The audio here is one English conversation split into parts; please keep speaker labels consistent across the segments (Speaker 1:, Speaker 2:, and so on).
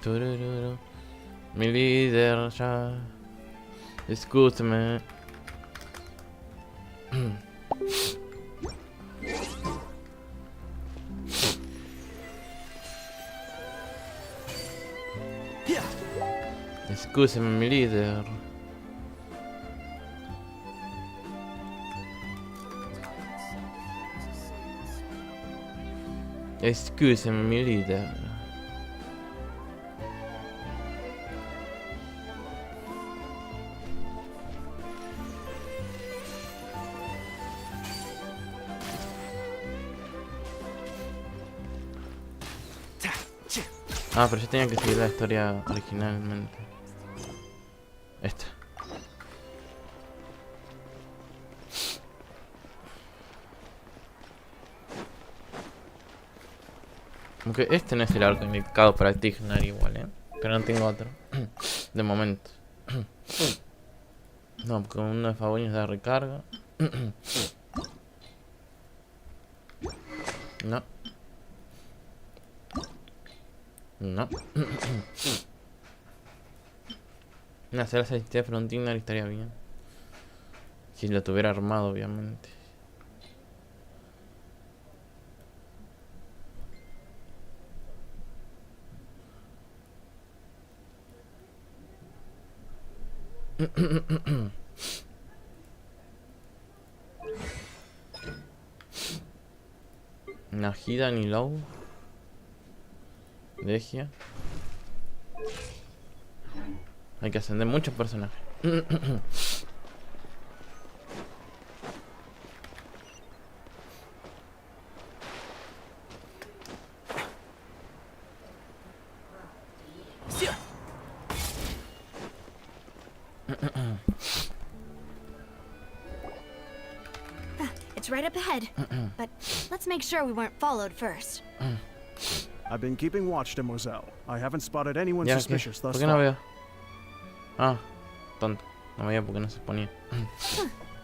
Speaker 1: Turururu. Mi líder ya. Escúchame. Escúchame, mi líder. Escúchame, mi líder. Ah, pero yo tenía que seguir la historia originalmente. Esta. Aunque este no es el arco indicado para el Tignar igual, pero no tengo otro. De momento. No, porque uno de Faboños da recarga. No. No. Hacer esa historia frontina estaría bien. Si lo tuviera armado, obviamente. Najida ni Low. Legia. Hay que ascender muchos personajes.
Speaker 2: It's right up ahead, but let's make sure we weren't followed first.
Speaker 3: I've been keeping watch, demoiselle. I haven't spotted anyone suspicious thus
Speaker 1: ¿Por qué no
Speaker 3: far.
Speaker 1: veo? Ah, tonto. No veía porque no se ponía.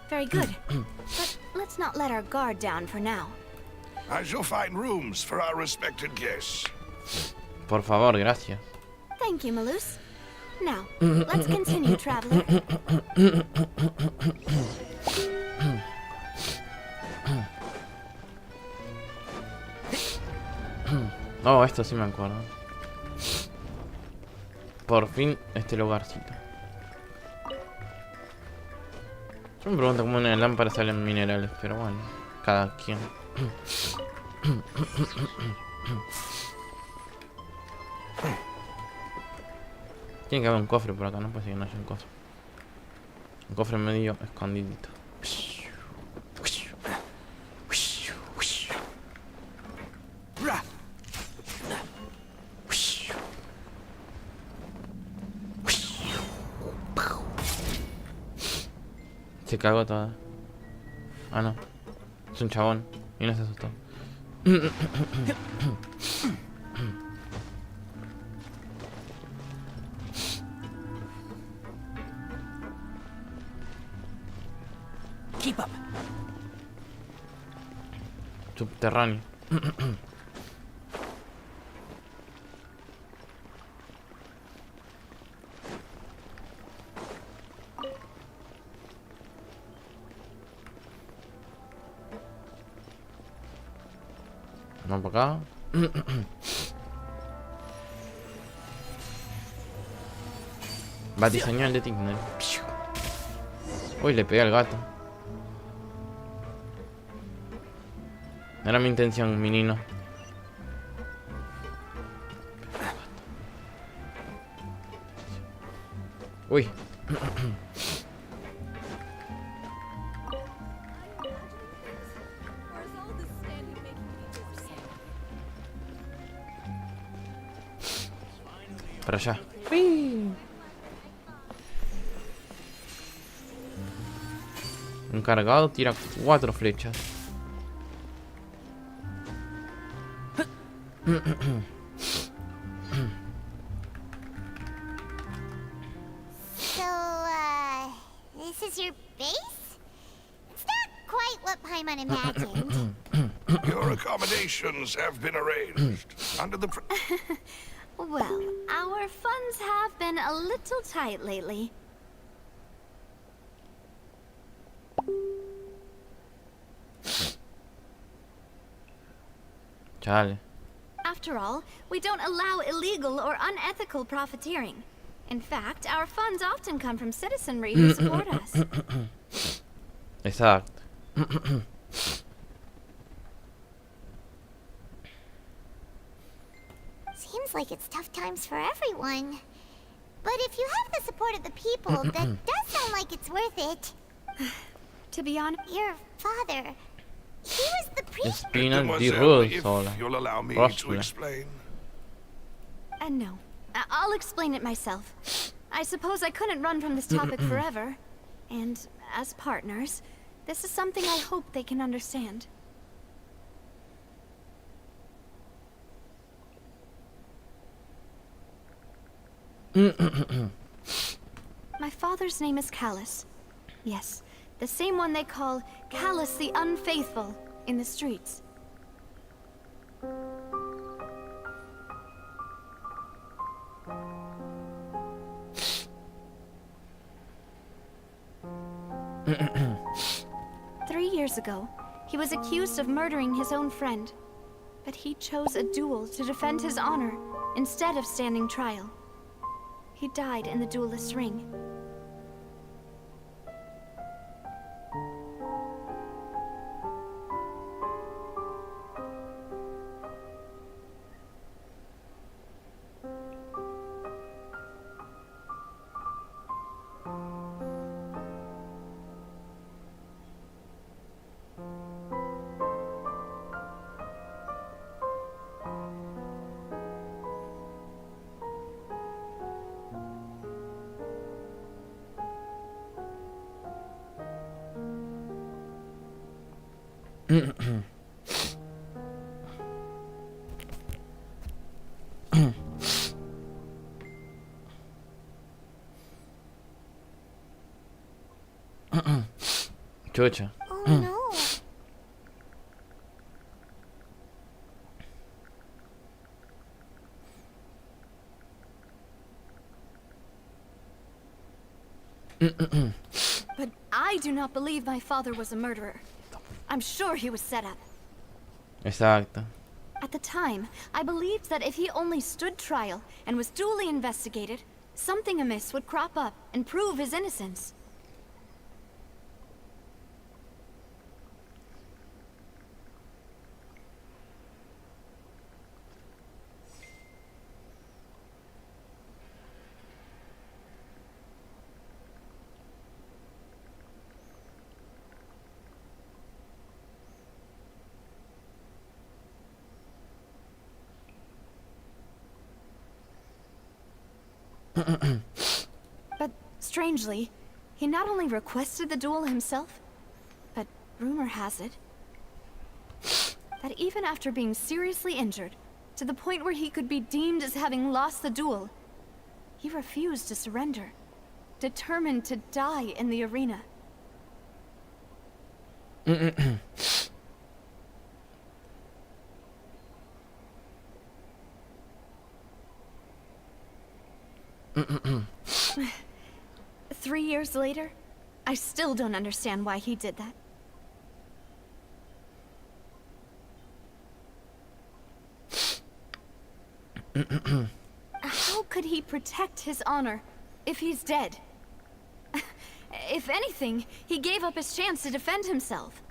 Speaker 2: Very good. But let's not let our guard down for now.
Speaker 4: I shall find rooms for our respected guests.
Speaker 1: Por favor, gracias.
Speaker 2: Thank you, Malus. Now, let's continue, traveler.
Speaker 1: Oh, esto sí me acuerdo. Por fin, este lugarcito. Yo me pregunto cómo en la lámpara salen minerales, pero bueno, cada quien. Tiene que haber un cofre por acá, no puede ser que no haya un cofre. Un cofre medio escondidito. Se cagó toda. Ah, no. Es un chabón. Y no se asustó.
Speaker 5: Keep up.
Speaker 1: Subterráneo. Vamos para acá. Batiseñal de Tigner. Uy, le pegué al gato. No era mi intención, menino. Uy. Para allá. Un cargado tira 4 flechas.
Speaker 6: This is your base? It's not quite what Paimon imagined.
Speaker 4: Your accommodations have been arranged under the...
Speaker 2: Well, our funds have been a little tight lately.
Speaker 1: Chale.
Speaker 2: After all, we don't allow illegal or unethical profiteering. In fact, our funds often come from citizenry who support us.
Speaker 1: Exacto.
Speaker 6: Seems like it's tough times for everyone. But if you have the support of the people, that does sound like it's worth it.
Speaker 2: To be honest,
Speaker 6: Your father, he was the priest.
Speaker 1: Espina di
Speaker 4: Mademoiselle, if
Speaker 1: Rusola.
Speaker 4: you'll allow me
Speaker 1: Rosla.
Speaker 4: to explain.
Speaker 2: no. I'll explain it myself. I suppose I couldn't run from this topic forever. And as partners, this is something I hope they can understand. My father's name is Callus. Yes, the same one they call Callus the Unfaithful in the streets. Years ago, he was accused of murdering his own friend, but he chose a duel to defend his honor instead of standing trial. He died in the duelist's ring.
Speaker 1: Chucha.
Speaker 6: Oh no.
Speaker 2: But I do not believe my father was a murderer. I'm sure he was set up.
Speaker 1: Exacto.
Speaker 2: At the time, I believed that if he only stood trial and was duly investigated, something amiss would crop up and prove his innocence. But strangely, he not only requested the duel himself, but rumor has it that even after being seriously injured, to the point where he could be deemed as having lost the duel, he refused to surrender, determined to die in the arena. Three years later, I still don't understand why he did that. How could he protect his honor if he's dead? If anything, he gave up his chance to defend himself.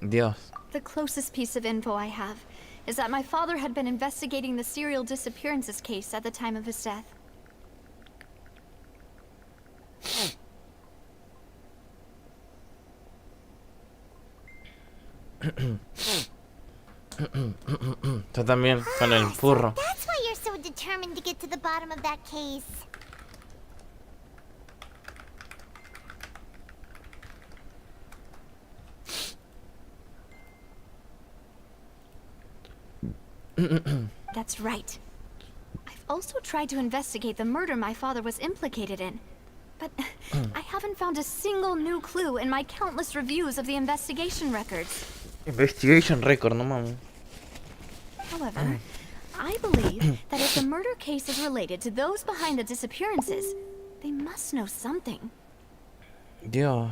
Speaker 1: Dios.
Speaker 2: The closest piece of info I have is that my father had been investigating the serial disappearances case at the time of his death.
Speaker 1: Tú también con el furro.
Speaker 6: That's why you're so determined to get to the bottom of that case.
Speaker 2: That's right. I've also tried to investigate the murder my father was implicated in, but I haven't found a single new clue in my countless reviews of the investigation records.
Speaker 1: Investigation record, no mames.
Speaker 2: However, I believe that if the murder case is related to those behind the disappearances, they must know something.
Speaker 1: Dios.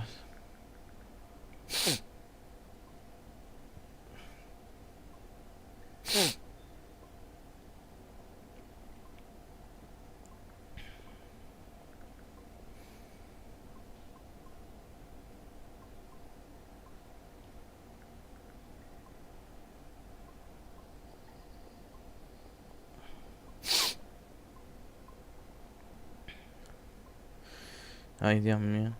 Speaker 1: Ay, Dios mío.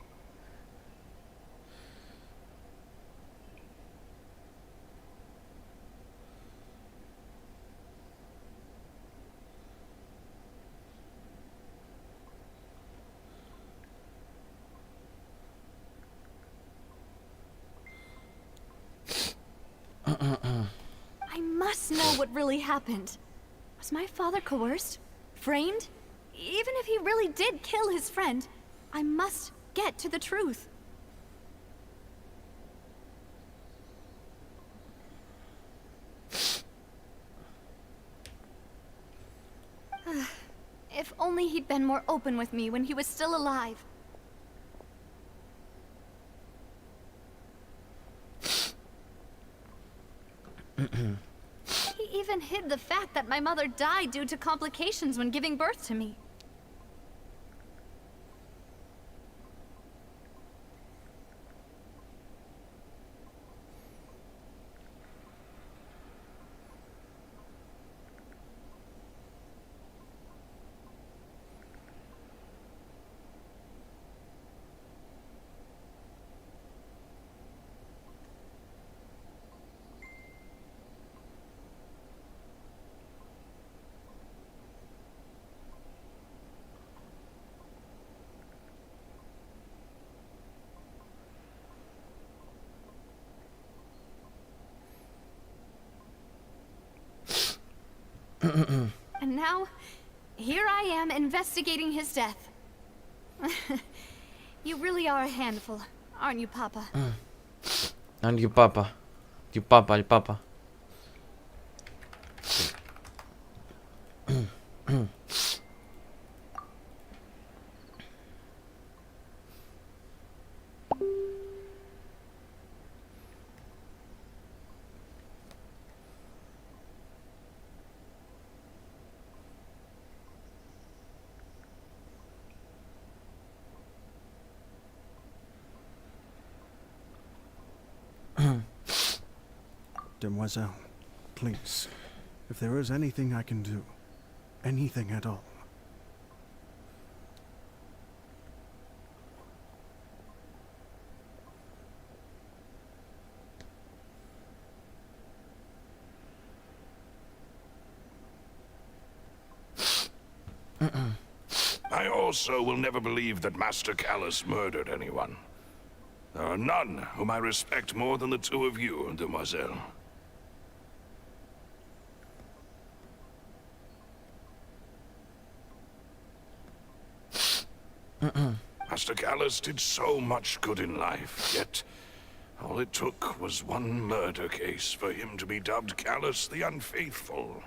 Speaker 2: I must know what really happened. Was my father coerced? Framed? Even if he really did kill his friend, I must get to the truth. If only he'd been more open with me when he was still alive. He even hid the fact that my mother died due to complications when giving birth to me. And now, here I am investigating his death. You really are a handful, aren't you, Papa?
Speaker 1: And you, Papa. You, Papa, el Papa.
Speaker 3: Demoiselle, please, if there is anything I can do, anything at all.
Speaker 4: I also will never believe that Master Callus murdered anyone. There are none whom I respect more than the two of you, Demoiselle. Master Callus did so much good in life, yet all it took was one murder case for him to be dubbed Callus the Unfaithful.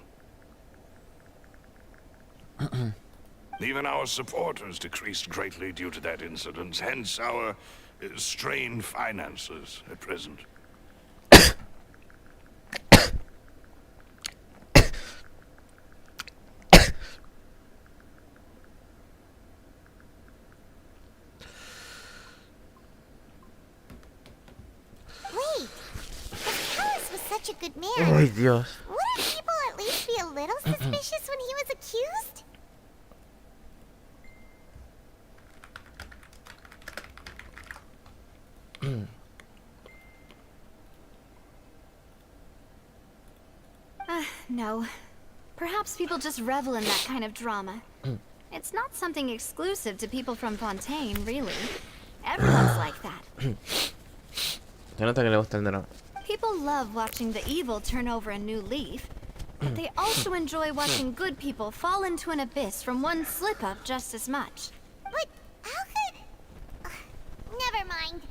Speaker 4: Even our supporters decreased greatly due to that incident, hence our strained finances at present.
Speaker 6: Such a good man.
Speaker 1: Ay, Dios.
Speaker 6: Wouldn't people at least be a little suspicious when he was accused?
Speaker 2: No. Perhaps people just revel in that kind of drama. It's not something exclusive to people from Fontaine, really. Everyone's like that.
Speaker 1: Se nota que le gusta el drama.
Speaker 2: People love watching the evil turn over a new leaf, but they also enjoy watching good people fall into an abyss from one slip-up just as much.
Speaker 6: But how could... never mind.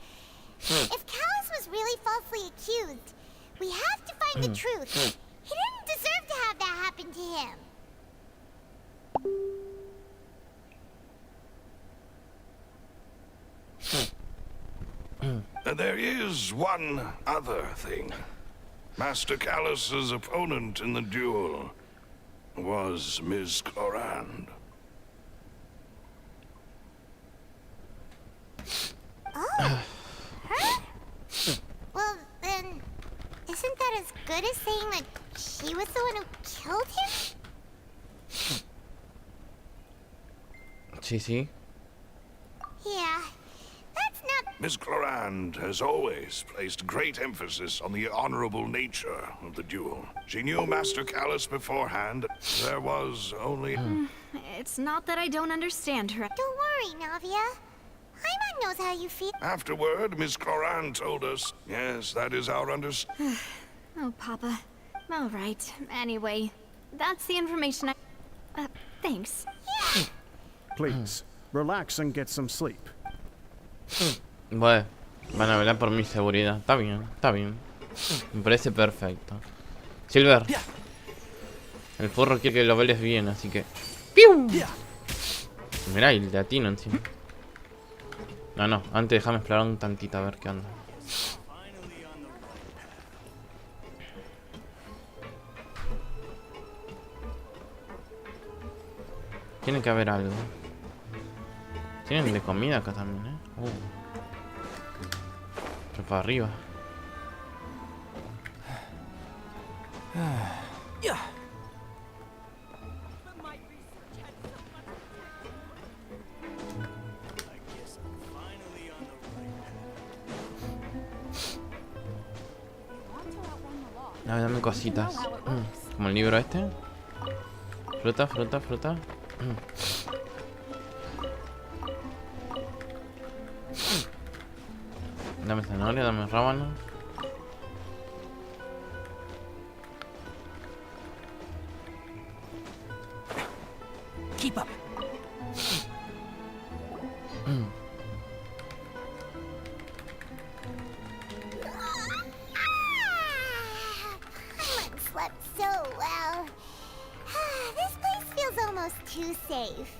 Speaker 6: If Callus was really falsely accused, we have to find the truth. He didn't deserve to
Speaker 4: one other thing. Master Callus's opponent in the duel was Ms. Clorand.
Speaker 6: Oh, her? Well, then, isn't that as good as saying that she was the one who killed him?
Speaker 1: Sí.
Speaker 6: Yeah, that's not...
Speaker 4: Miss Clorand has always placed great emphasis on the honorable nature of the duel. She knew Master Callus beforehand. There was only...
Speaker 2: It's not that I don't understand her.
Speaker 6: Don't worry, Navia. Paimon knows how you feel.
Speaker 4: Afterward, Miss Clorand told us, yes, that is our understanding.
Speaker 2: Oh, Papa. All right. Anyway, that's the information I... thanks.
Speaker 3: Please, relax and get some sleep.
Speaker 1: Bueno, van a velar por mi seguridad. Está bien, está bien. Me parece perfecto. Silver. El furro quiere que lo veles bien, así que... ¡Piu! Mirá, y le atino encima. No, antes déjame explorar un tantito a ver qué onda. Tiene que haber algo. Tienen de comida acá también, ¿eh? Pero para arriba. Ay, dame cositas. Como el libro este. Fruta. Dame zanahoria, dame rábano.
Speaker 5: Keep up.
Speaker 6: Paimon slept so well. This place feels almost too safe.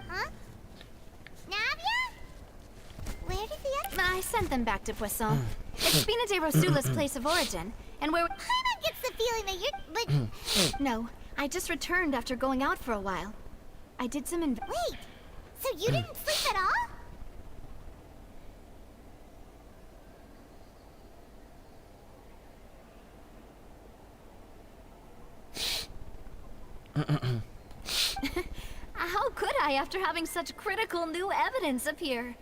Speaker 6: Huh? Navia? Where did the other...
Speaker 2: I sent them back to Poisson. It's Spina de Rosula's place of origin, and where...
Speaker 6: Paimon gets the feeling that you're... But...
Speaker 2: No, I just returned after going out for a while. I did some
Speaker 6: Wait! So you didn't sleep at all?
Speaker 2: How could I after having such critical new evidence appear?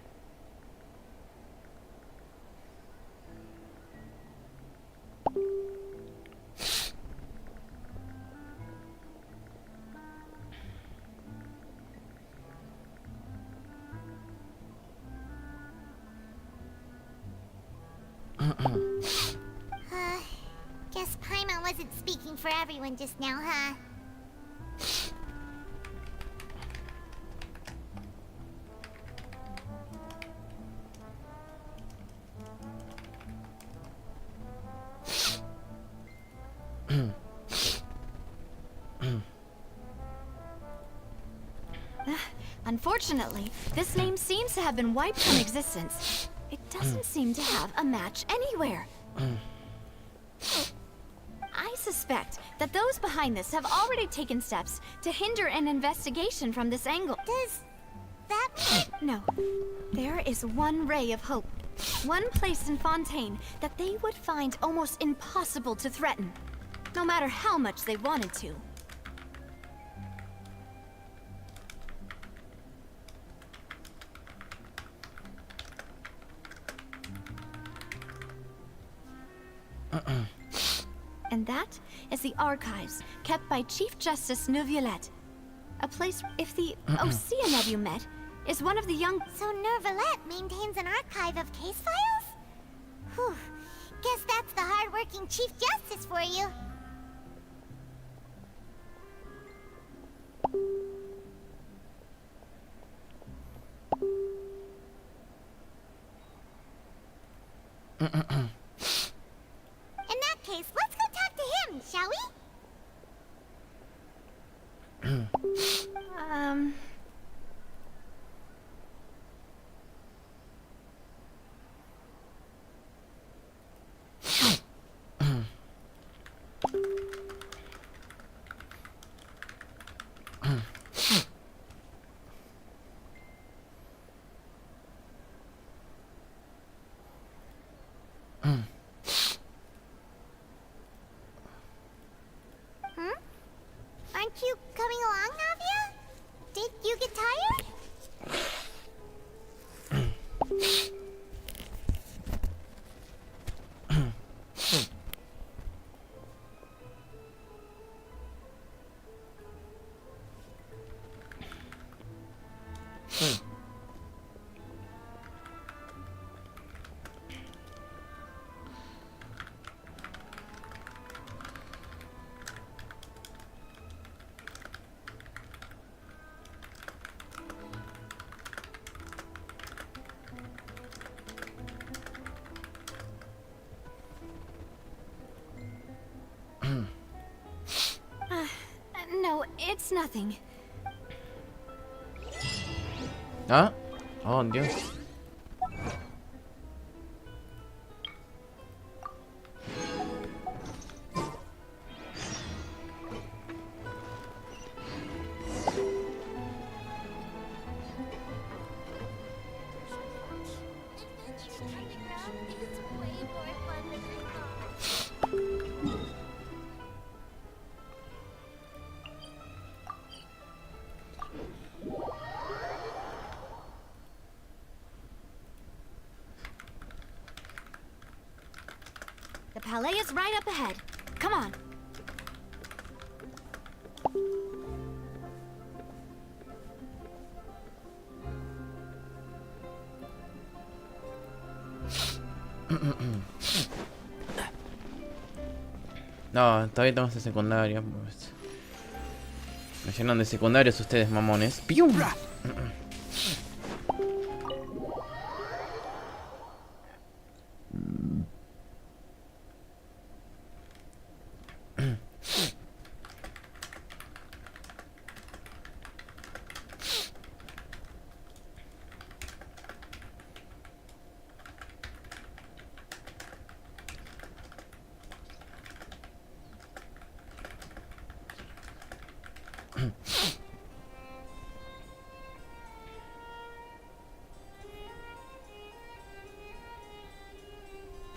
Speaker 6: Guess Paimon wasn't speaking for everyone just now, huh?
Speaker 2: Unfortunately, this name seems to have been wiped from existence. It doesn't seem to have a match anywhere. I suspect that those behind this have already taken steps to hinder an investigation from this angle.
Speaker 6: Does that mean...
Speaker 2: No. There is one ray of hope. One place in Fontaine that they would find almost impossible to threaten. No matter how much they wanted to. And that is the archives kept by Chief Justice Neuvillette. A place if the Oceanid you met is one of the young...
Speaker 6: So Neuvillette maintains an archive of case files? Whew. Guess that's the hard-working Chief Justice for you. In that case, let's go talk to him, shall we?
Speaker 2: No, it's nothing.
Speaker 1: ¿Ah? Oh, Dios.
Speaker 2: The palais is right up ahead. Come on.
Speaker 1: No, todavía tenemos de secundaria. Pues. Me llenan de secundarios ustedes, mamones. ¡Pium!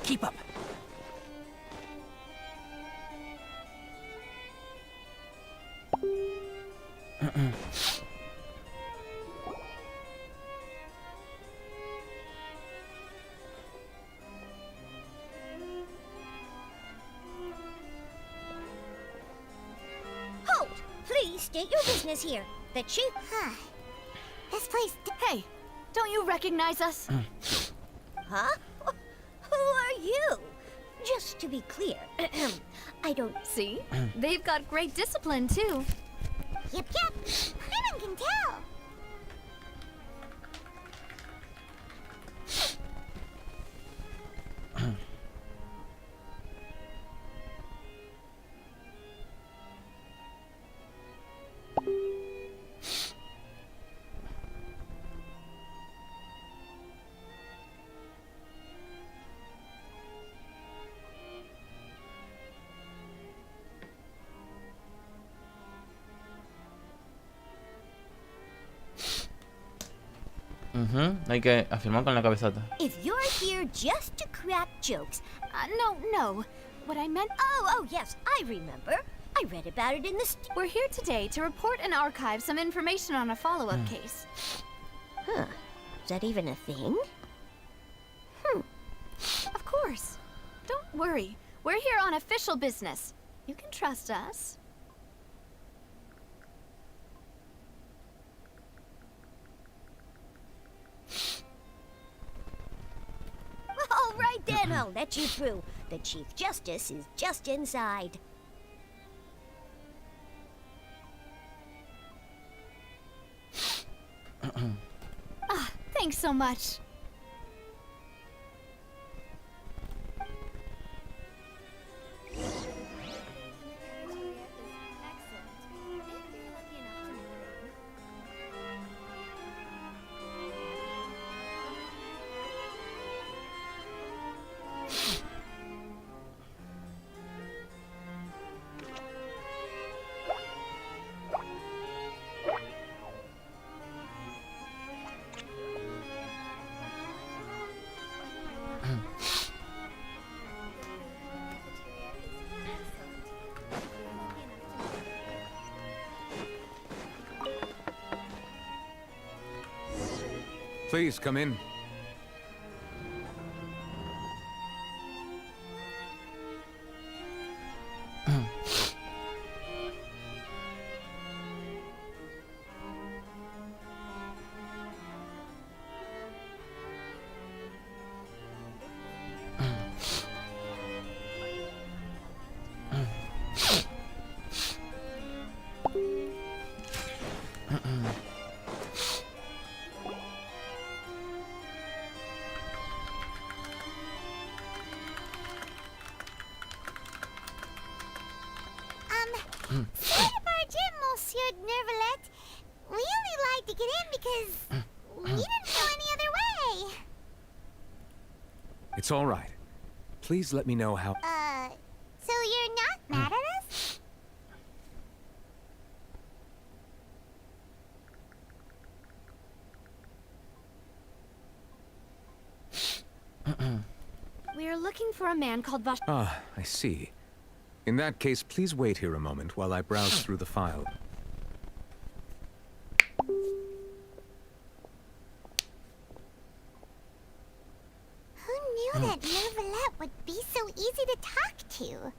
Speaker 5: Keep up.
Speaker 6: Hold! Please state your business here. The chief. This place.
Speaker 2: Hey, don't you recognize us?
Speaker 6: Huh? Who are you? Just to be clear, I don't.
Speaker 2: See? They've got great discipline, too.
Speaker 6: Yep, yep. Anyone can tell.
Speaker 1: Hay que afirmar con la cabezota.
Speaker 6: If you're here just to crack jokes.
Speaker 2: No. What I meant...
Speaker 6: Oh, yes, I remember. I read about it in the
Speaker 2: We're here today to report and archive some information on a follow-up case.
Speaker 6: Huh. Is that even a thing?
Speaker 2: Of course. Don't worry. We're here on official business. You can trust us.
Speaker 6: All right then, I'll let you through. The Chief Justice is just inside.
Speaker 2: Thanks so much.
Speaker 7: Please come in.
Speaker 6: get in because we didn't know any other way.
Speaker 7: It's all right. Please let me know how.
Speaker 6: So you're not mad at us?
Speaker 2: We are looking for a man called Vash.
Speaker 7: Ah, I see. In that case, please wait here a moment while I browse through the file.
Speaker 6: Who knew that Neuvillette would be so easy to talk to?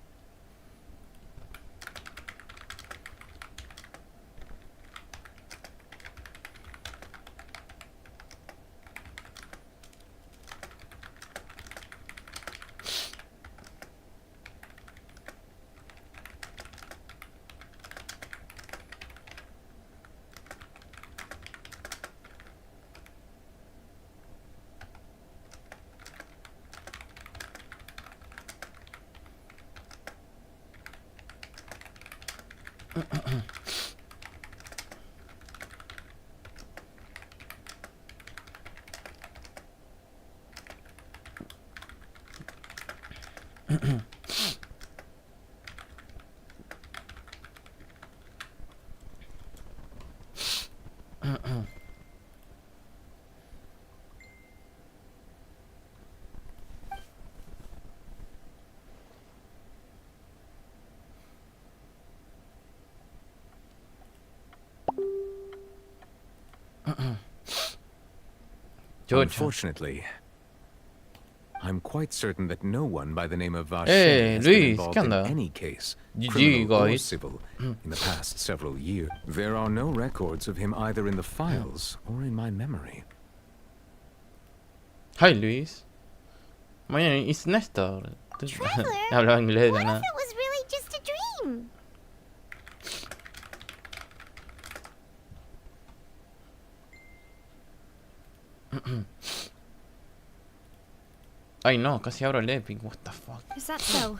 Speaker 7: Unfortunately, I'm quite certain that no one by the name of Vache has
Speaker 1: Luis,
Speaker 7: been involved
Speaker 1: ¿qué
Speaker 7: in
Speaker 1: onda?
Speaker 7: any case,
Speaker 1: GG,
Speaker 7: criminal or
Speaker 1: guys.
Speaker 7: civil, in the past several years. There are no records of him either in the files or in my memory.
Speaker 1: Hi Luis. My name is Nestor.
Speaker 6: Traveler,
Speaker 1: Hablaba inglés de
Speaker 6: what
Speaker 1: la
Speaker 6: if
Speaker 1: nada.
Speaker 6: it was really just a dream?
Speaker 1: Ay no, casi abro el Epic. What the fuck.
Speaker 2: Is that so?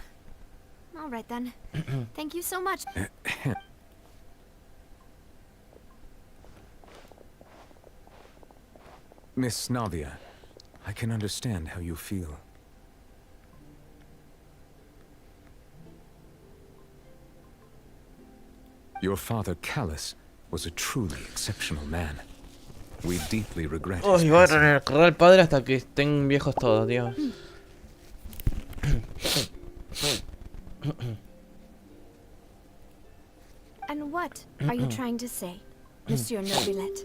Speaker 2: All right then. Thank you so much.
Speaker 7: Miss Nadia, I can understand how you feel. Your father, Callus, was a truly exceptional man. We deeply regret his
Speaker 1: Ay, voy a
Speaker 7: passing.
Speaker 1: recordar al padre hasta que estén viejos todos, Dios.
Speaker 2: And what are you trying to say, Monsieur Neuvillette?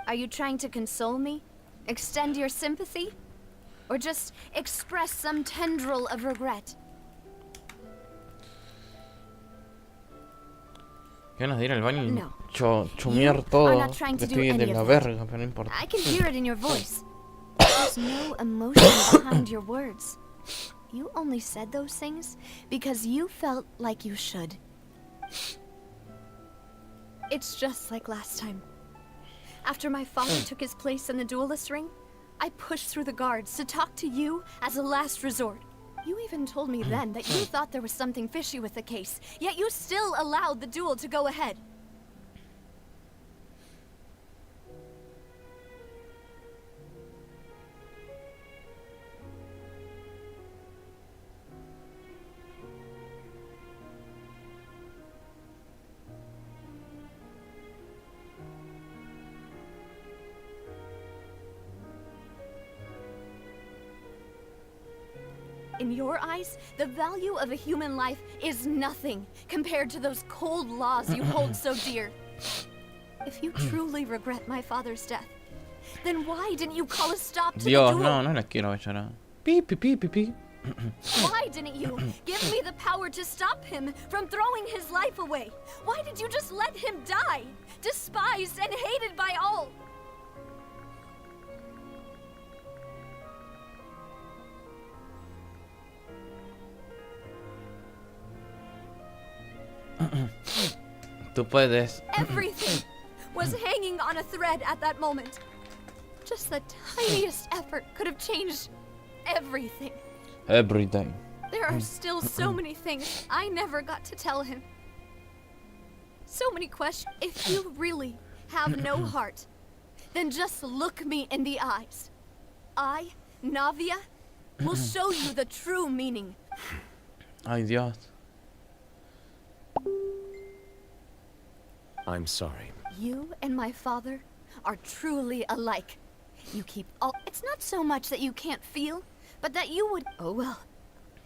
Speaker 2: Are you trying to console me? Extend your sympathy? Or just express some tendril of regret?
Speaker 1: Ganas de ir al baño y
Speaker 2: No.
Speaker 1: chumear
Speaker 2: You
Speaker 1: todo.
Speaker 2: are not trying to
Speaker 1: Que
Speaker 2: do
Speaker 1: estoy de
Speaker 2: any
Speaker 1: la
Speaker 2: of that.
Speaker 1: verga, pero no importa.
Speaker 2: I can hear it in your voice. There's no emotion behind your words. You only said those things because you felt like you should. It's just like last time. After my father took his place in the duelist ring, I pushed through the guards to talk to you as a last resort. You even told me then that you thought there was something fishy with the case, yet you still allowed the duel to go ahead. In your eyes, the value of a human life is nothing compared to those cold laws you hold so dear. If you truly regret my father's death, then why didn't you call a stop to
Speaker 1: Dios,
Speaker 2: the duel?
Speaker 1: no, no la quiero llorar. Pi, pi, pi, pi, pi.
Speaker 2: Why didn't you give me the power to stop him from throwing his life away? Why did you just let him die, despised and hated by all?
Speaker 1: Tú puedes.
Speaker 2: Everything was hanging on a thread at that moment. Just the tiniest effort could have changed everything.
Speaker 1: Every day.
Speaker 2: There are still so many things I never got to tell him. So many questions. If you really have no heart, then just look me in the eyes. I, Navia, will show you the true meaning.
Speaker 1: Ay, Dios.
Speaker 7: I'm sorry.
Speaker 2: You and my father are truly alike. You keep all. It's not so much that you can't feel, but that you would. Oh well.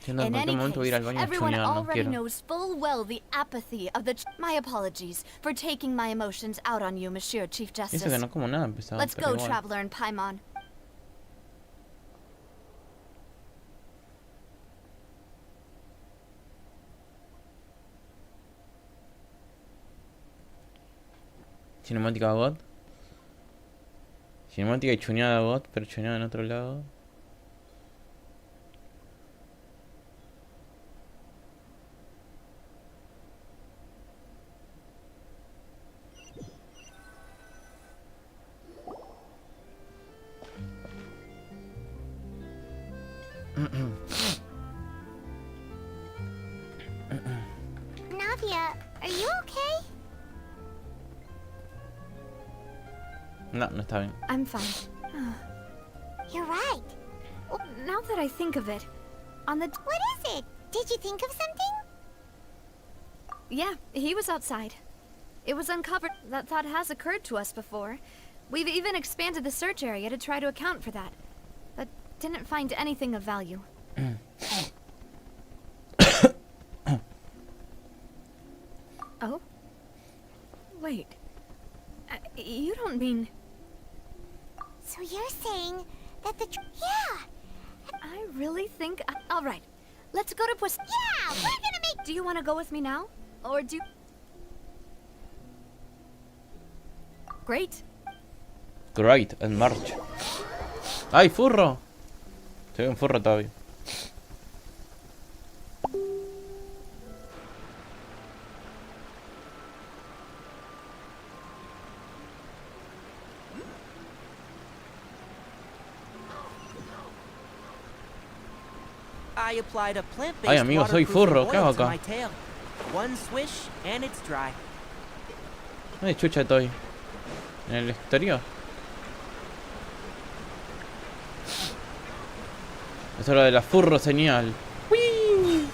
Speaker 1: Siento en
Speaker 2: In any
Speaker 1: cualquier momento voy a ir al
Speaker 2: case,
Speaker 1: baño a
Speaker 2: everyone
Speaker 1: chonear, no
Speaker 2: already
Speaker 1: quiero.
Speaker 2: knows full well the apathy of the. My apologies for taking my emotions out on you, Monsieur Chief
Speaker 1: Eso que
Speaker 2: Justice.
Speaker 1: no como nada pesado,
Speaker 2: Let's
Speaker 1: pero
Speaker 2: go,
Speaker 1: igual.
Speaker 2: Traveler and Paimon.
Speaker 1: Cinemática God. Cinemática y choneada God, pero choneada en otro lado.
Speaker 6: Navia, are you okay?
Speaker 1: No, no está bien.
Speaker 2: I'm fine.
Speaker 6: You're right.
Speaker 2: Now that I think of it, on the.
Speaker 6: What is it? Did you think of something?
Speaker 2: Yeah, he was outside. It was uncovered. That thought has occurred to us before. We've even expanded the search area to try to account for that. But didn't find anything of value. Oh? Wait. You don't mean...
Speaker 6: So you're saying that the yeah!
Speaker 2: I really think... Alright, let's go to Puss...
Speaker 6: Yeah! We're gonna make...
Speaker 2: Do you want to go with me now? Or do... Great.
Speaker 1: Great, en marcha. ¡Ay, furro! Soy un furro todavía.
Speaker 5: I applied a plant-based
Speaker 1: Ay, amigo, soy
Speaker 5: waterproofing
Speaker 1: furro, ¿qué hago
Speaker 5: oil to
Speaker 1: acá?
Speaker 5: my tail. One swish and it's dry.
Speaker 1: Ay, chucha estoy. En el exterior. Es hora de la furro señal. ¡Uy!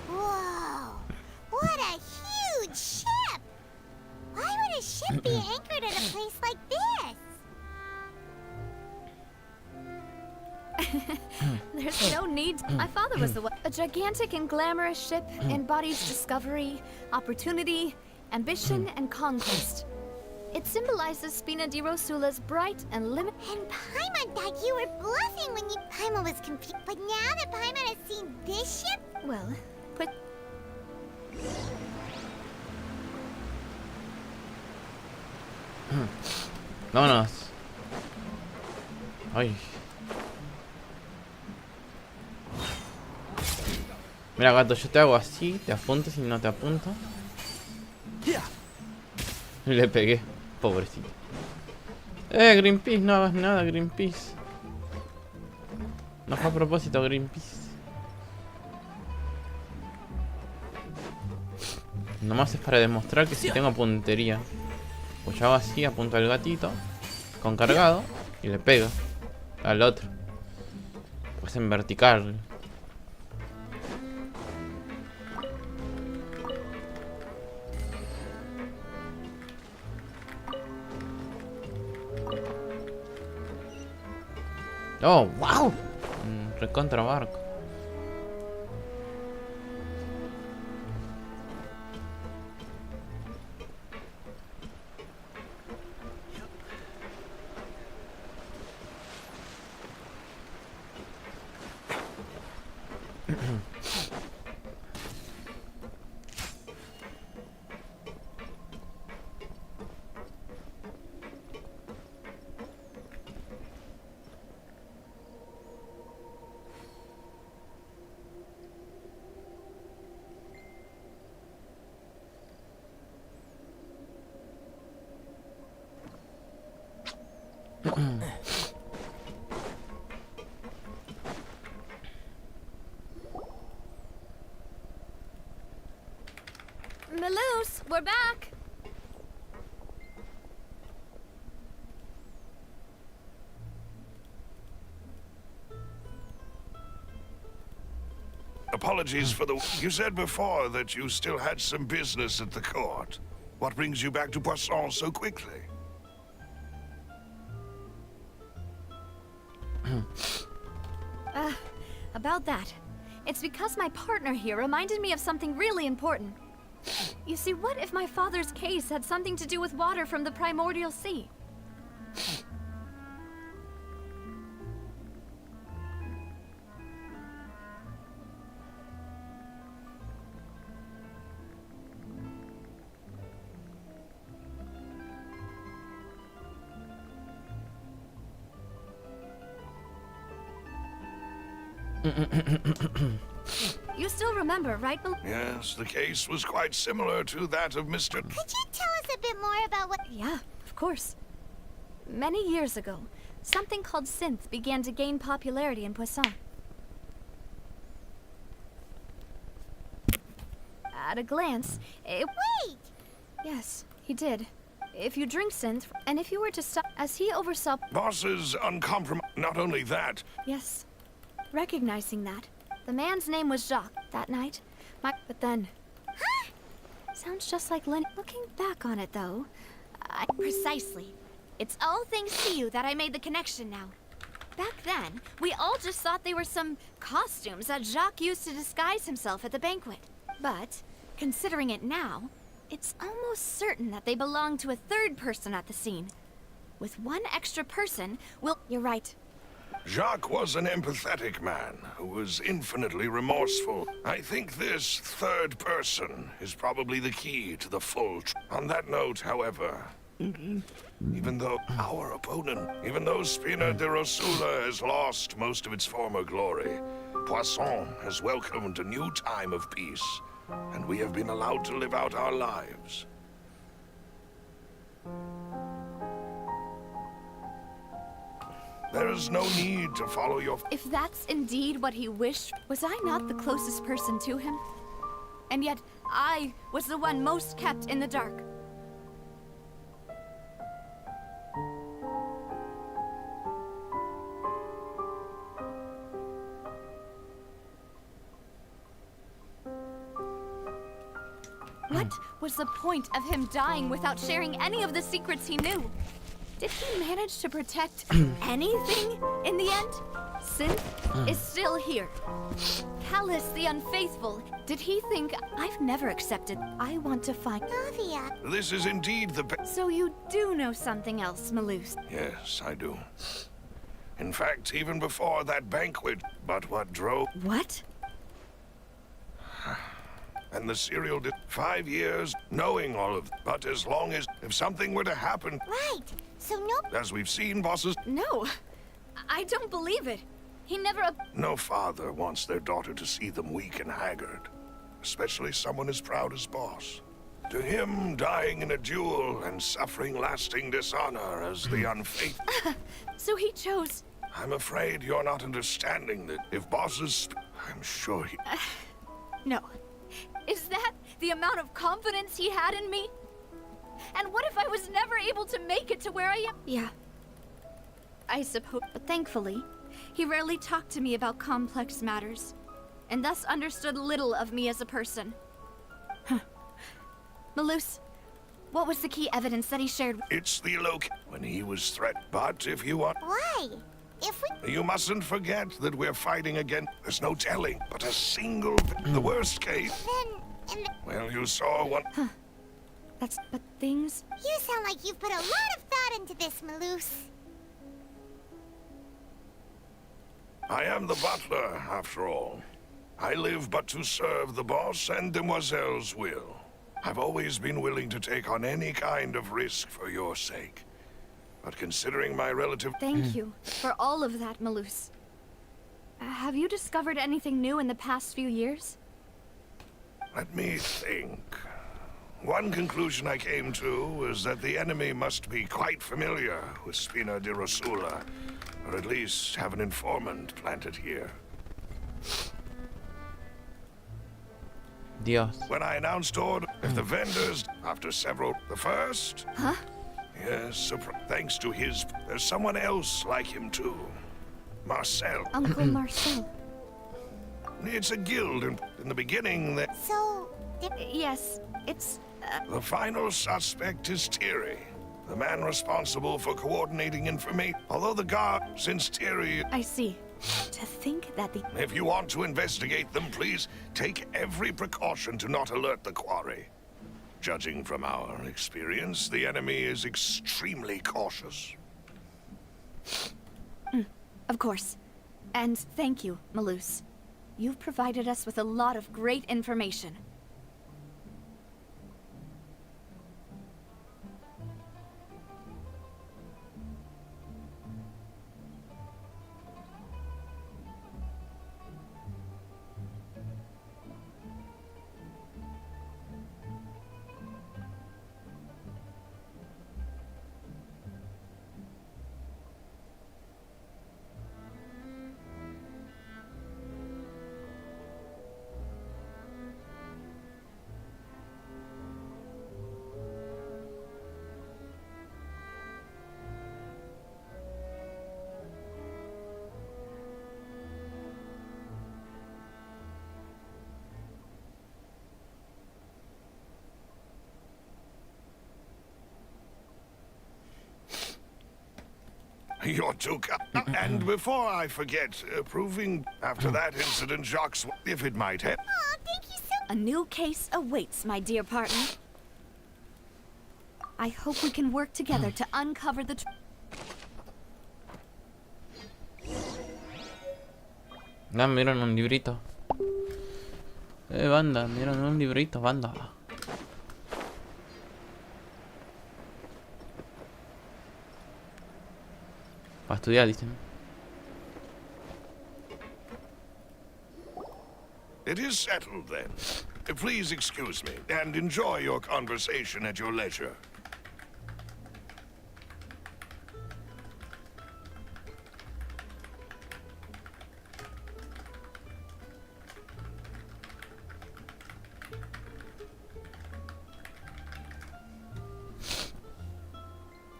Speaker 6: Whoa! What a huge ship! Why would a ship be anchored at a place like this?
Speaker 2: There's no need. My father was the one. A gigantic and glamorous ship embodies discovery, opportunity, ambition, and conquest. It symbolizes Spina di Rosula's bright and limited.
Speaker 6: And Paimon thought you were bluffing when you... Paimon was confused. But now that Paimon has seen this ship...
Speaker 2: Well, put.
Speaker 1: Vámonos. Ay. Mira, gato, yo te hago así, te apunto si no te apunto. Y le pegué, pobrecito. Greenpeace, no hagas nada, Greenpeace. No fue a propósito, Greenpeace. Nomás es para demostrar que si tengo puntería. Pues yo hago así, apunto al gatito con cargado y le pego al otro. Pues en vertical. Oh, wow. Recontra barco.
Speaker 2: We're back!
Speaker 4: Apologies for the... You said before that you still had some business at the court. What brings you back to Poisson so quickly?
Speaker 2: About that. It's because my partner here reminded me of something really important. You see, what if my father's case had something to do with water from the primordial sea? You still remember, right?
Speaker 4: Yes, the case was quite similar to that of Mr.
Speaker 6: Could you tell us a bit more about what...
Speaker 2: Yeah, of course. Many years ago, something called synth began to gain popularity in Poisson. At a glance, it...
Speaker 6: Wait!
Speaker 2: Yes, he did. If you drink synth, and if you were to stop... As he oversaw...
Speaker 4: Boss's uncompromised... Not only that,
Speaker 2: Yes. Recognizing that, the man's name was Jacques. That night, But then...
Speaker 6: Huh?
Speaker 2: Sounds just like Len... Looking back on it, though,
Speaker 6: Precisely. It's all thanks to you that I made the connection now.
Speaker 2: back then, we all just thought they were some costumes that Jacques used to disguise himself at the banquet. But, considering it now, it's almost certain that they belong to a third person at the scene. With one extra person, You're right.
Speaker 4: Jacques was an empathetic man who was infinitely remorseful. I think this third person is probably the key to the full On that note, however, even though Spina de Rosula has lost most of its former glory, Poisson has welcomed a new time of peace, and we have been allowed to live out our lives. There is no need to follow your...
Speaker 2: If that's indeed what he wished, was I not the closest person to him? And yet, I was the one most kept in the dark. What was the point of him dying without sharing any of the secrets he knew? Did he manage to protect anything in the end? Synth is still here. Callus the Unfaithful, did he think I've never accepted? I want to find...
Speaker 6: Navia.
Speaker 4: This is indeed the...
Speaker 2: So you do know something else, Malus.
Speaker 4: Yes, I do. In fact, even before that banquet, but what drove...
Speaker 2: What?
Speaker 4: And the serial did 5 years knowing all of... But as long as... If something were to happen...
Speaker 6: Right. So no...
Speaker 4: As we've seen, bosses...
Speaker 2: No, I don't believe it. He never...
Speaker 4: No father wants their daughter to see them weak and haggard. Especially someone as proud as Boss. To him, dying in a duel and suffering lasting dishonor as the unfaithful...
Speaker 2: So he chose...
Speaker 4: I'm afraid you're not understanding that if Boss's... I'm sure he...
Speaker 2: No. Is that the amount of confidence he had in me? And what if I was never able to make it to where I am? Yeah. I suppose. But thankfully, he rarely talked to me about complex matters, and thus understood little of me as a person. Huh. Malus, what was the key evidence that he shared?
Speaker 4: It's the when he was threatened. But if you want...
Speaker 6: Why? If we...
Speaker 4: You mustn't forget that we're fighting again. There's no telling, but a single... The worst case...
Speaker 6: Then... In the...
Speaker 4: Well, you saw one...
Speaker 2: Huh. But things...
Speaker 6: You sound like you've put a lot of thought into this, Malus.
Speaker 4: I am the butler, after all. I live but to serve the boss and Demoiselle's will. I've always been willing to take on any kind of risk for your sake. But considering my relative...
Speaker 2: Thank you for all of that, Malus. Have you discovered anything new in the past few years?
Speaker 4: Let me think. One conclusion I came to was that the enemy must be quite familiar with Spina de Rosula, or at least have an informant planted here.
Speaker 1: Dios.
Speaker 4: When I announced order, if the vendors, after several, the first?
Speaker 2: Huh?
Speaker 4: Yes, thanks to his, there's someone else like him too. Marcel.
Speaker 2: Uncle Marcel.
Speaker 4: It's a guild, and in the beginning,
Speaker 6: So,
Speaker 2: Yes, it's...
Speaker 4: the final suspect is Thierry, the man responsible for coordinating information. Although the guard, since Thierry,
Speaker 2: I see. To think that the...
Speaker 4: if you want to investigate them, please take every precaution to not alert the quarry. Judging from our experience, the enemy is extremely cautious.
Speaker 2: Of course. And thank you, Malus. You've provided us with a lot of great information.
Speaker 4: You're too and before I forget, proving after that incident, Jacques, if it might help.
Speaker 6: oh, thank you so
Speaker 2: A new case awaits, my dear partner. I hope we can work together to uncover the
Speaker 1: Ah, me dieron un librito. Banda, me dieron un librito, banda. Para estudiar, dicen.
Speaker 4: It is settled then. Please excuse me and enjoy your conversation at your leisure.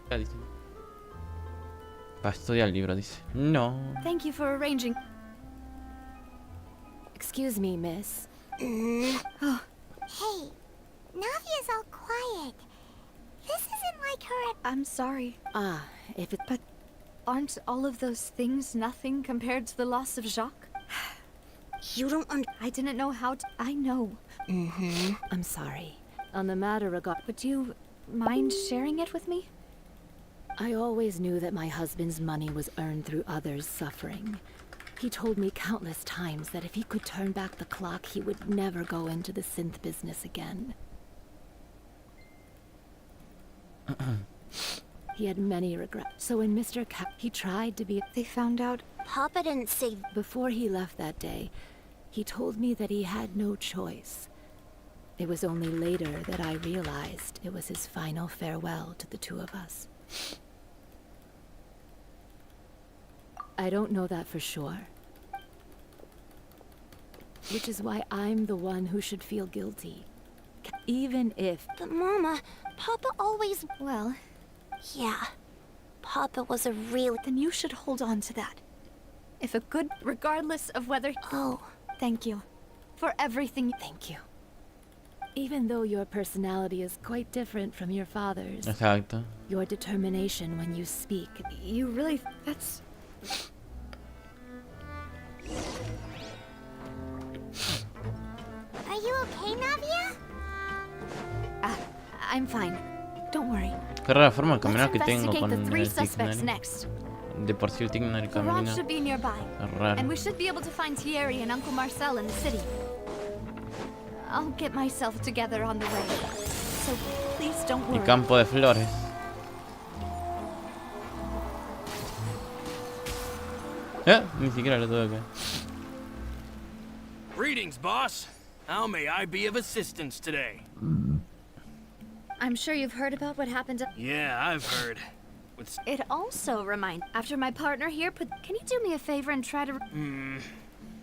Speaker 1: Dicen. Para estudiar el libro, dice. No.
Speaker 2: Thank you for arranging.
Speaker 8: Excuse me, miss.
Speaker 6: Hey, Navia's all quiet. This isn't like her at...
Speaker 2: I'm sorry,
Speaker 8: Ah, if it...
Speaker 2: but aren't all of those things nothing compared to the loss of Jacques?
Speaker 8: You don't
Speaker 2: I didn't know how to... I know.
Speaker 8: I'm sorry. On the matter regard...
Speaker 2: Would you mind sharing it with me?
Speaker 8: I always knew that my husband's money was earned through others' suffering. He told me countless times that if he could turn back the clock, he would never go into the synth business again. He had many regrets. So when Mr. he tried to be...
Speaker 2: They found out...
Speaker 6: Papa didn't say...
Speaker 8: Before he left that day, he told me that he had no choice. It was only later that I realized it was his final farewell to the two of us. I don't know that for sure. Which is why I'm the one who should feel guilty. Even if...
Speaker 6: But Mama, Papa always...
Speaker 2: Well,
Speaker 6: Yeah. Papa was a real...
Speaker 2: then you should hold on to that. If a good... Regardless of whether...
Speaker 6: Oh.
Speaker 2: Thank you. For everything...
Speaker 8: Thank you. Even though your personality is quite different from your father's,
Speaker 1: Exacto.
Speaker 8: your determination when you speak...
Speaker 2: You really... That's...
Speaker 6: Are you okay, Navia?
Speaker 2: I'm fine. Don't worry.
Speaker 1: Qué rara forma de
Speaker 2: Let's
Speaker 1: caminar que tengo
Speaker 2: investigate
Speaker 1: con
Speaker 2: the three
Speaker 1: el
Speaker 2: suspects
Speaker 1: Tigner.
Speaker 2: next.
Speaker 1: De por sí el Tigner
Speaker 2: Garage
Speaker 1: camina.
Speaker 2: should be nearby.
Speaker 1: Es raro.
Speaker 2: And we should be able to find Thierry and Uncle Marcel in the city. I'll get myself together on the way. So please don't
Speaker 1: Y
Speaker 2: worry.
Speaker 1: campo de flores. Ni siquiera lo tuve que...
Speaker 9: Greetings, boss. How may I be of assistance today?
Speaker 2: I'm sure you've heard about what happened.
Speaker 9: Yeah, I've heard. With
Speaker 2: It also reminds... After my partner here put... Can you do me a favor and try to...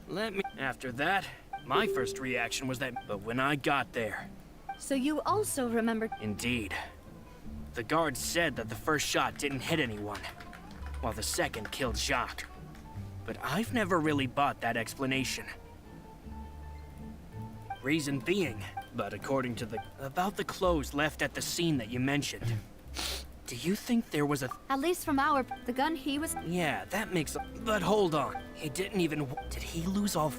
Speaker 9: let me. After that, My first reaction was that, but when I got there,
Speaker 2: So you also remembered.
Speaker 9: indeed, the guards said that the first shot didn't hit anyone, while the second killed Jacques. But I've never really bought that explanation. Reason being, but according to about the clothes left at the scene that you mentioned, do you think there was a...
Speaker 2: At least from the gun he was.
Speaker 9: Yeah, that makes... But hold on, he didn't even... Did he lose all...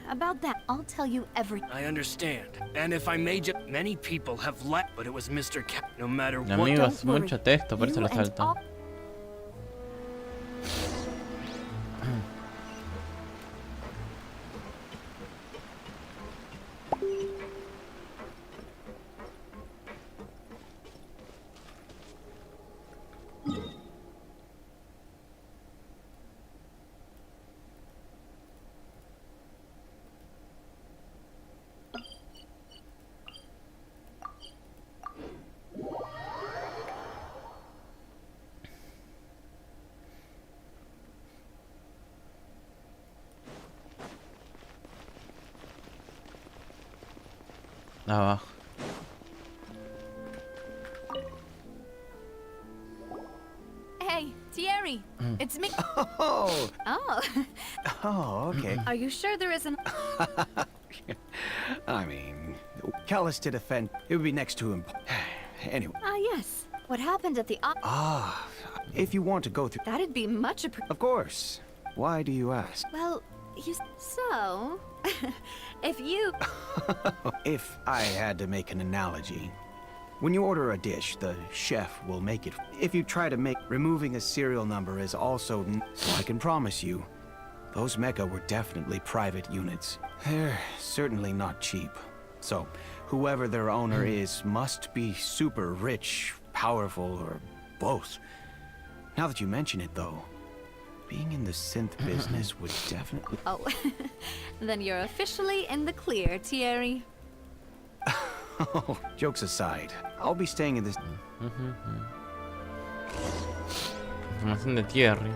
Speaker 2: About that, I'll tell you everything.
Speaker 9: I understand. And if I may just... Many people have left, but it was Mr. No matter
Speaker 1: Mi
Speaker 9: what...
Speaker 1: amigo hace mucho texto, por eso lo
Speaker 2: You and
Speaker 1: salta.
Speaker 2: all-
Speaker 1: Abajo.
Speaker 2: Hey, Thierry, it's me.
Speaker 10: Oh,
Speaker 2: Oh,
Speaker 10: oh, okay.
Speaker 2: are you sure there isn't?
Speaker 10: I mean, callous to defend. It would be next to him. Anyway,
Speaker 2: Ah, yes. What happened at the
Speaker 10: if you want to go through,
Speaker 2: That'd be much
Speaker 10: of course. Why do you ask?
Speaker 2: Well, so, if you...
Speaker 10: If I had to make an analogy, when you order a dish, the chef will make it. If you try to make, removing a serial number is also, so I can promise you, those mecha were definitely private units. They're certainly not cheap. So, whoever their owner is must be super rich, powerful, or both. Now that you mention it, though, being in the synth business would definitely...
Speaker 2: Oh, then you're officially in the clear, Thierry.
Speaker 10: Oh, jokes aside, I'll be staying in this...
Speaker 1: Información de Thierry.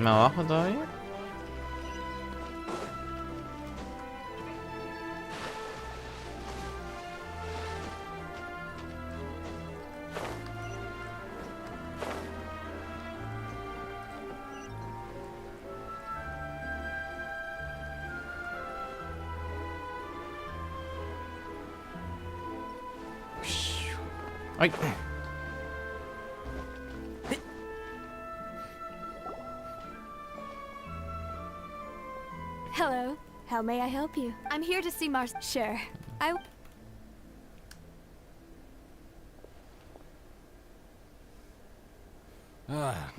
Speaker 1: ¿Abajo todavía? ¡Ay!
Speaker 2: Hello. How may I help you? I'm here to see Mars. Sure.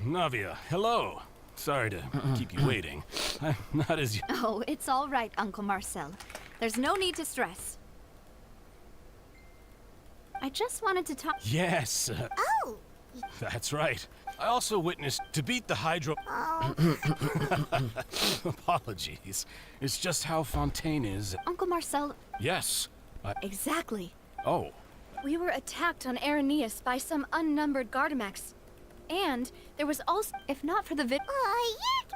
Speaker 11: Navia, hello. Sorry to keep you waiting. I'm not as...
Speaker 2: Oh, it's all right, Uncle Marcel. There's no need to stress. I just wanted to talk.
Speaker 11: Yes,
Speaker 6: Oh!
Speaker 11: that's right. I also witnessed to beat the Hydro...
Speaker 6: Oh,
Speaker 11: Apologies. It's just how Fontaine is...
Speaker 2: Uncle Marcel.
Speaker 11: Yes.
Speaker 2: Exactly.
Speaker 11: Oh.
Speaker 2: We were attacked on Arrhenius by some unnumbered Gardamax. And there was also, if not for the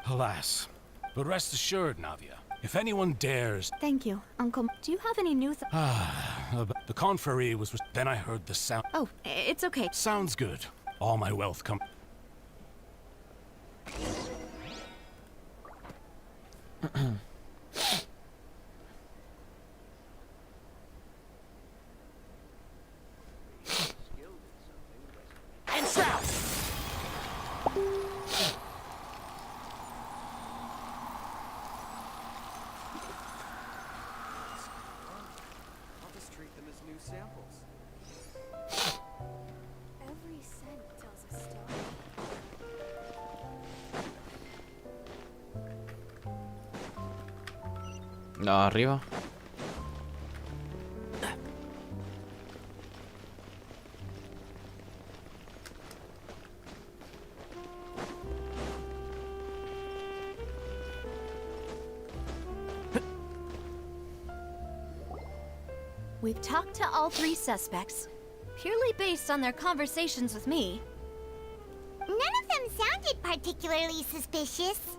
Speaker 11: Alas. But rest assured, Navia. If anyone dares...
Speaker 2: Thank you, Uncle. Do you have any new
Speaker 11: the confrérie was... Then I heard the sound...
Speaker 2: Oh, it's okay.
Speaker 11: Sounds good. All my wealth come...
Speaker 5: And shroud!
Speaker 12: I'll just treat them as new samples.
Speaker 2: Every scent tells a story.
Speaker 1: No, arriba.
Speaker 2: We've talked to all 3 suspects, purely based on their conversations with me.
Speaker 6: None of them sounded particularly suspicious.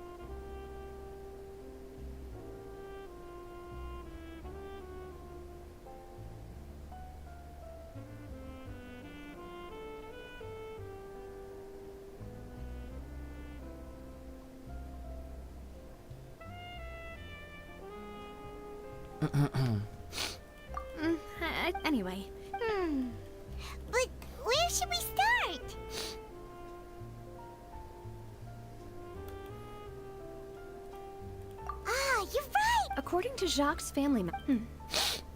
Speaker 2: Anyway.
Speaker 6: But where should we start? Ah, you're right!
Speaker 2: According to Jacques' family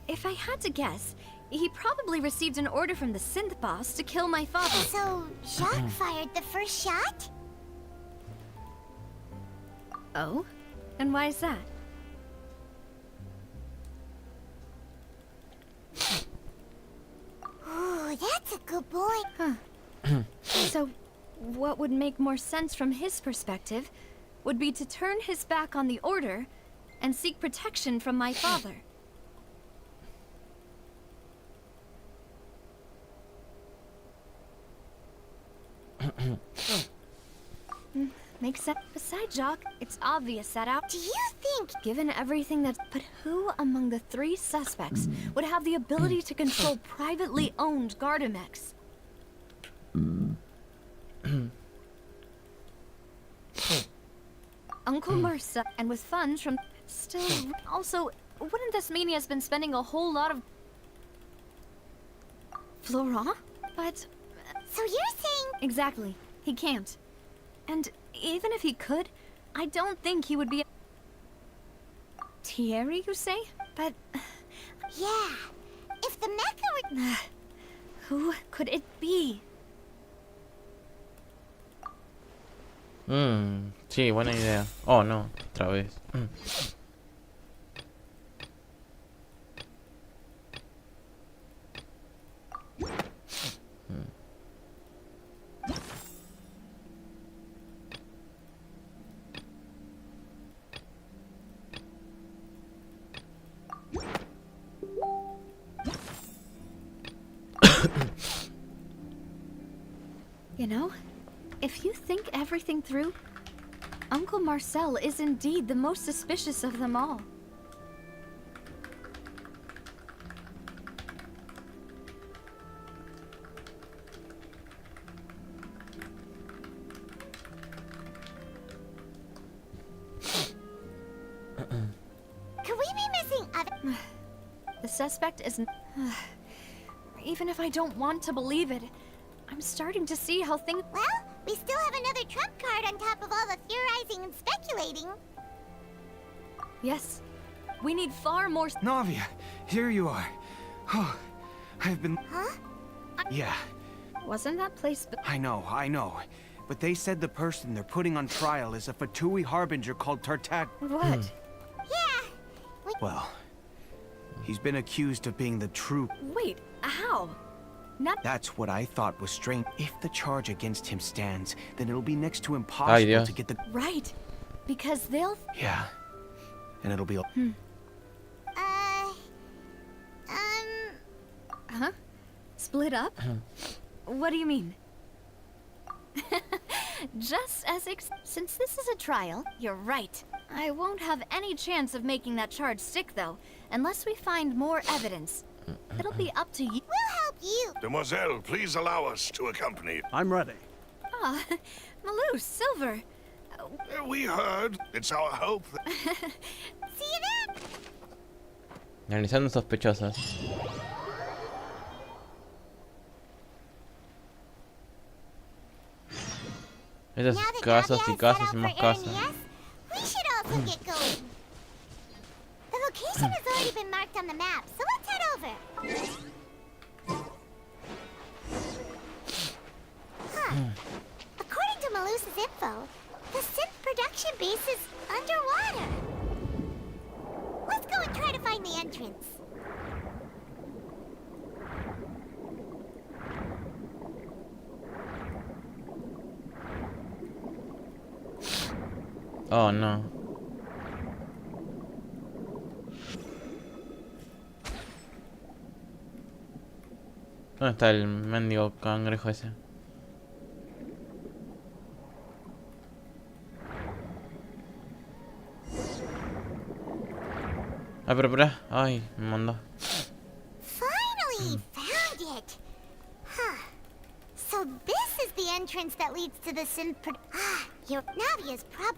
Speaker 2: if I had to guess, he probably received an order from the synth boss to kill my father.
Speaker 6: So, Jacques fired the first shot?
Speaker 2: Oh? And why is that?
Speaker 6: Ooh, that's a good point.
Speaker 2: Huh. So, what would make more sense from his perspective would be to turn his back on the order and seek protection from my father. Makes sense. Besides Jacques, it's obvious that out.
Speaker 6: Do you think?
Speaker 2: Given everything that's. But who among the 3 suspects would have the ability to control privately owned Gardamex? Uncle Marcel, and with funds from. Still. Also, wouldn't this mean he has been spending a whole lot of. Florent? But.
Speaker 6: So you're saying.
Speaker 2: Exactly. He can't. And even if he could, I don't think he would be. Thierry, you say? But.
Speaker 6: Yeah. If the mecha were.
Speaker 2: Who could it be?
Speaker 1: Sí, buena idea. Oh, no, otra vez.
Speaker 2: You know, if you think everything through, Uncle Marcel is indeed the most suspicious of them all.
Speaker 6: Could we be missing other?
Speaker 2: The suspect isn't. Even if I don't want to believe it, I'm starting to see how things.
Speaker 6: Well, we still have another trump card on top of all the theorizing and speculating.
Speaker 2: Yes, we need far more.
Speaker 10: Navia, here you are. Oh, I've been.
Speaker 6: Huh?
Speaker 10: Yeah,
Speaker 2: Wasn't that place?
Speaker 10: I know. But they said the person they're putting on trial is a Fatui harbinger called Tartaglia.
Speaker 2: What?
Speaker 6: Yeah.
Speaker 10: Well, he's been accused of being the true.
Speaker 2: Wait, how? Not.
Speaker 10: That's what I thought was strange. If the charge against him stands, then it'll be next to impossible to get the.
Speaker 2: Right, because they'll.
Speaker 10: Yeah, and it'll be.
Speaker 2: Huh? Split up? What do you mean? Just as since this is a trial, you're right. I won't have any chance of making that charge stick, though, unless we find more evidence. It'll be up to you.
Speaker 6: We'll help you.
Speaker 4: Demoiselle, please allow us to accompany.
Speaker 3: I'm ready.
Speaker 2: Ah, Malou, Silver.
Speaker 4: We heard. It's our hope that...
Speaker 6: See you then.
Speaker 1: Analizando sospechosas. Esas
Speaker 6: Now that
Speaker 1: casas
Speaker 6: Navia
Speaker 1: y
Speaker 6: has
Speaker 1: casas
Speaker 6: set
Speaker 1: y
Speaker 6: out
Speaker 1: más
Speaker 6: for
Speaker 1: casas.
Speaker 6: Aaron, we should also get going. The location has already been marked on the map, so let's head over. According to Malus's info, the synth production base is underwater. Let's go entrance.
Speaker 1: Oh, no. ¿Dónde está el mendigo cangrejo ese? Ah, pero espera. Ay, me mandó.
Speaker 6: Finally found it. Huh. So this is the entrance that leads to the your Navia's prob.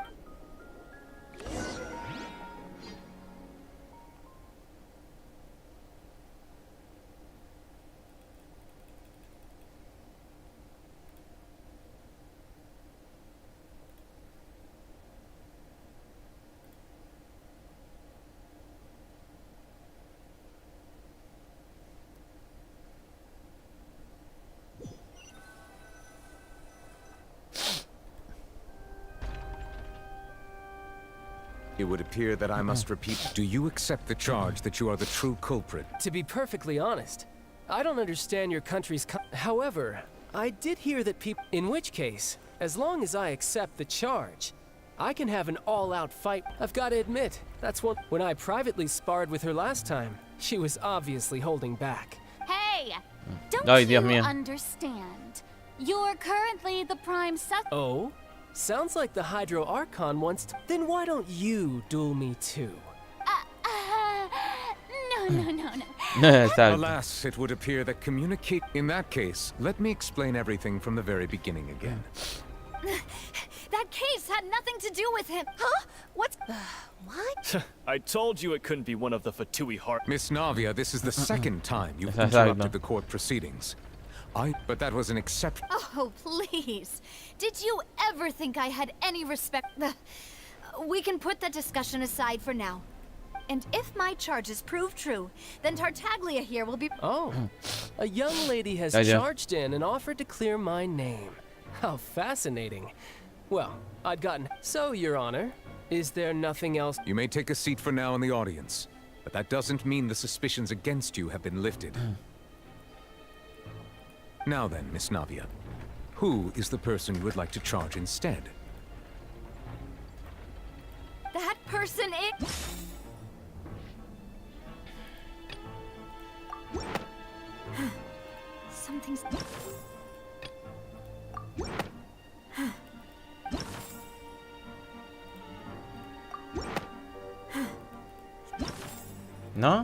Speaker 7: It would appear that I must repeat. Do you accept the charge that you are the true culprit?
Speaker 12: To be perfectly honest, I don't understand your country's however, I did hear that people... In which case, as long as I accept the charge, I can have an all-out fight. I've got to admit, that's one... When I privately sparred with her last time, she was obviously holding back.
Speaker 2: Hey! Don't
Speaker 1: Ay,
Speaker 2: you
Speaker 1: Dios mío.
Speaker 2: understand? You're currently the prime suspect.
Speaker 12: Oh? Sounds like the Hydro Archon wants to... Then why don't you duel me too?
Speaker 2: No.
Speaker 1: Exacto.
Speaker 7: Alas, it would appear that communicate... In that case, let me explain everything from the very beginning again.
Speaker 2: That case had nothing to do with him. Huh? What's... What?
Speaker 13: I told you it couldn't be one of the Fatui heart.
Speaker 7: Miss Navia, this is the second time you've
Speaker 1: Exacto.
Speaker 7: interrupted the court proceedings. But that was an exception.
Speaker 2: Oh, please. Did you ever think I had any respect? We can put that discussion aside for now. And if my charges prove true, then Tartaglia here will be...
Speaker 12: Oh, a young lady has charged in and offered to clear my name. How fascinating. Well, I'd gotten... So, Your Honor, is there nothing else?
Speaker 7: You may take a seat for now in the audience, but that doesn't mean the suspicions against you have been lifted. Now then, Miss Navia, who is the person you would like to charge instead?
Speaker 2: That person is... Something's...
Speaker 1: ¿No?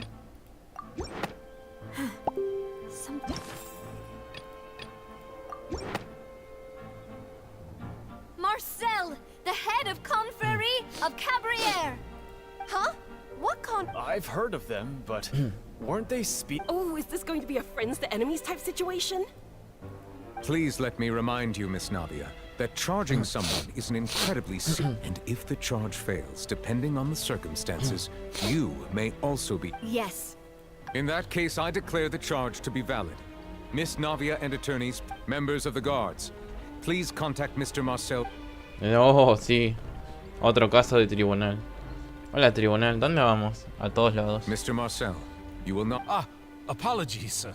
Speaker 2: Marcel, the head of Confrérie of Cabrières. Huh? What
Speaker 13: I've heard of them, but weren't they
Speaker 14: Oh, is this going to be a friends to enemies type situation?
Speaker 7: Please let me remind you, Miss Navia, that charging someone is an incredibly and if the charge fails, depending on the circumstances, you may also be...
Speaker 2: Yes.
Speaker 7: In that case, I declare the charge to be valid. Miss Navia and attorneys, members of the guards, please contact Mr. Marcel.
Speaker 1: Oh, sí. Otro caso de tribunal. Hola, tribunal. ¿Dónde vamos? A todos lados.
Speaker 7: Mr. Marcel, you will not...
Speaker 11: Apologies.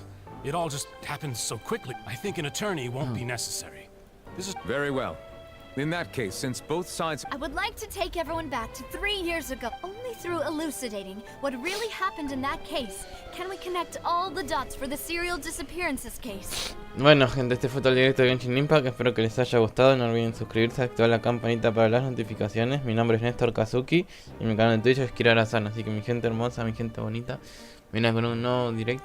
Speaker 11: It all just happened so quickly. I think an attorney won't be necessary. This is...
Speaker 7: Very well. In that case, since both sides...
Speaker 2: I would like to take everyone back to 3 years ago. Only through elucidating what really happened in that case can we connect all the dots for the serial disappearances case.
Speaker 1: Bueno, gente, este fue todo el directo de Genshin Impact. Espero que les haya gustado. No olviden suscribirse, activar la campanita para las notificaciones. Mi nombre es Néstor Kazuki y mi canal de Twitch es Kirara-san. Así que mi gente hermosa, mi gente bonita, viene con un nuevo directo.